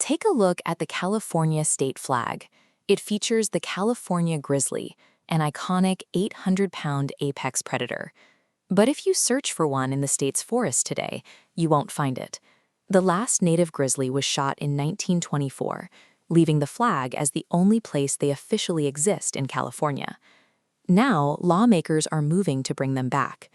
Take a look at the California state flag. It features the California grizzly, an iconic 800-pound apex predator. But if you search for one in the state's forest today, you won't find it. The last native grizzly was shot in 1924, leaving the flag as the only place they officially exist in California. Now, lawmakers are moving to bring them back.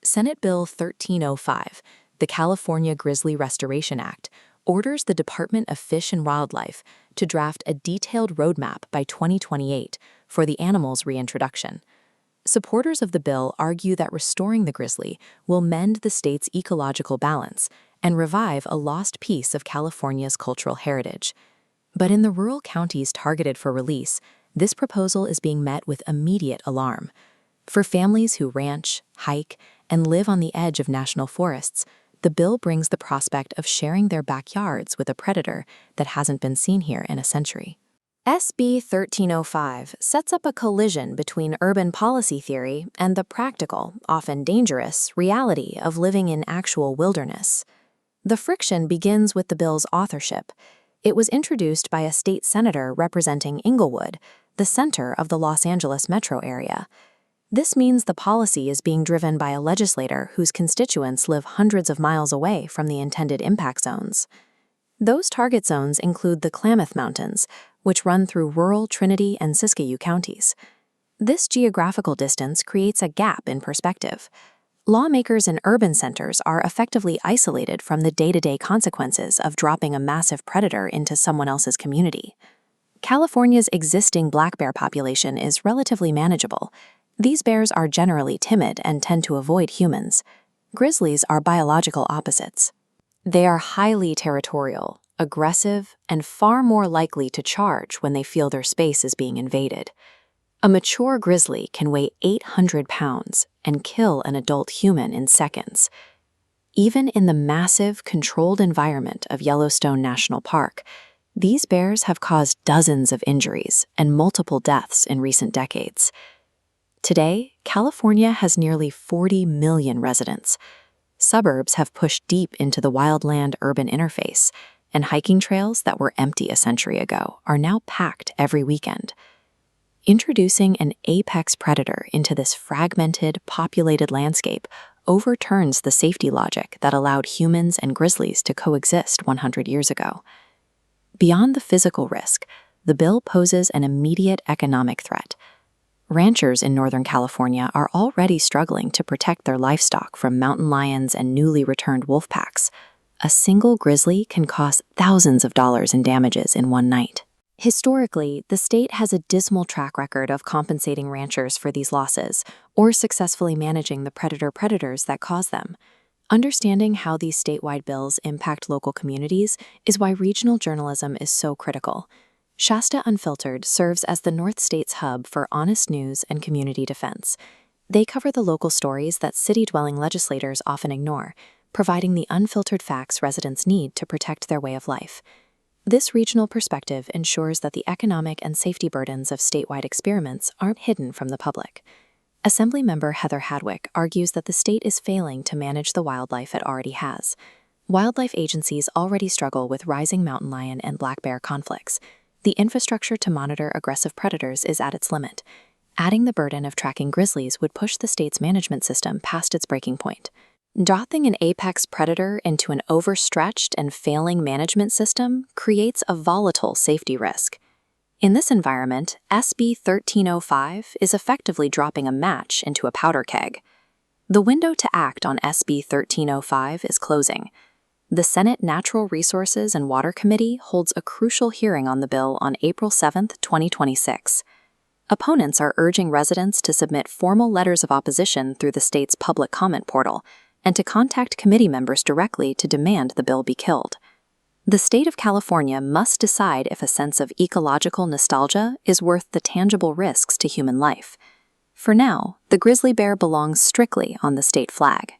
Senate Bill 1305, the California Grizzly Restoration Act, orders the Department of Fish and Wildlife to draft a detailed roadmap by 2028 for the animal's reintroduction. Supporters of the bill argue that restoring the grizzly will mend the state's ecological balance and revive a lost piece of California's cultural heritage. But in the rural counties targeted for release, this proposal is being met with immediate alarm. For families who ranch, hike, and live on the edge of national forests, the bill brings the prospect of sharing their backyards with a predator that hasn't been seen here in a century. SB 1305 sets up a collision between urban policy theory and the practical, often dangerous, reality of living in actual wilderness. The friction begins with the bill's authorship. It was introduced by a state senator representing Inglewood, the center of the Los Angeles metro area. This means the policy is being driven by a legislator whose constituents live hundreds of miles away from the intended impact zones. Those target zones include the Klamath Mountains, which run through rural Trinity and Siskiyou counties. This geographical distance creates a gap in perspective. Lawmakers in urban centers are effectively isolated from the day-to-day consequences of dropping a massive predator into someone else's community. California's existing black bear population is relatively manageable. These bears are generally timid and tend to avoid humans. Grizzlies are biological opposites. They are highly territorial, aggressive, and far more likely to charge when they feel their space is being invaded. A mature grizzly can weigh 800 pounds and kill an adult human in seconds. Even in the massive, controlled environment of Yellowstone National Park, these bears have caused dozens of injuries and multiple deaths in recent decades. Today, California has nearly 40 million residents. Suburbs have pushed deep into the wildland-urban interface, and hiking trails that were empty a century ago are now packed every weekend. Introducing an apex predator into this fragmented, populated landscape overturns the safety logic that allowed humans and grizzlies to coexist 100 years ago. Beyond the physical risk, the bill poses an immediate economic threat. Ranchers in Northern California are already struggling to protect their livestock from mountain lions and newly returned wolf packs. A single grizzly can cost thousands of dollars in damages in one night. Historically, the state has a dismal track record of compensating ranchers for these losses or successfully managing the predators that cause them. Understanding how these statewide bills impact local communities is why regional journalism is so critical. Shasta Unfiltered serves as the North State's hub for honest news and community defense. They cover the local stories that city-dwelling legislators often ignore, providing the unfiltered facts residents need to protect their way of life. This regional perspective ensures that the economic and safety burdens of statewide experiments aren't hidden from the public. Assemblymember Heather Hadwick argues that the state is failing to manage the wildlife it already has. Wildlife agencies already struggle with rising mountain lion and black bear conflicts. The infrastructure to monitor aggressive predators is at its limit. Adding the burden of tracking grizzlies would push the state's management system past its breaking point. Dropping an apex predator into an overstretched and failing management system creates a volatile safety risk. In this environment, SB 1305 is effectively dropping a match into a powder keg. The window to act on SB 1305 is closing. The Senate Natural Resources and Water Committee holds a crucial hearing on the bill on April 7, 2026. Opponents are urging residents to submit formal letters of opposition through the state's public comment portal and to contact committee members directly to demand the bill be killed. The state of California must decide if a sense of ecological nostalgia is worth the tangible risks to human life. For now, the grizzly bear belongs strictly on the state flag.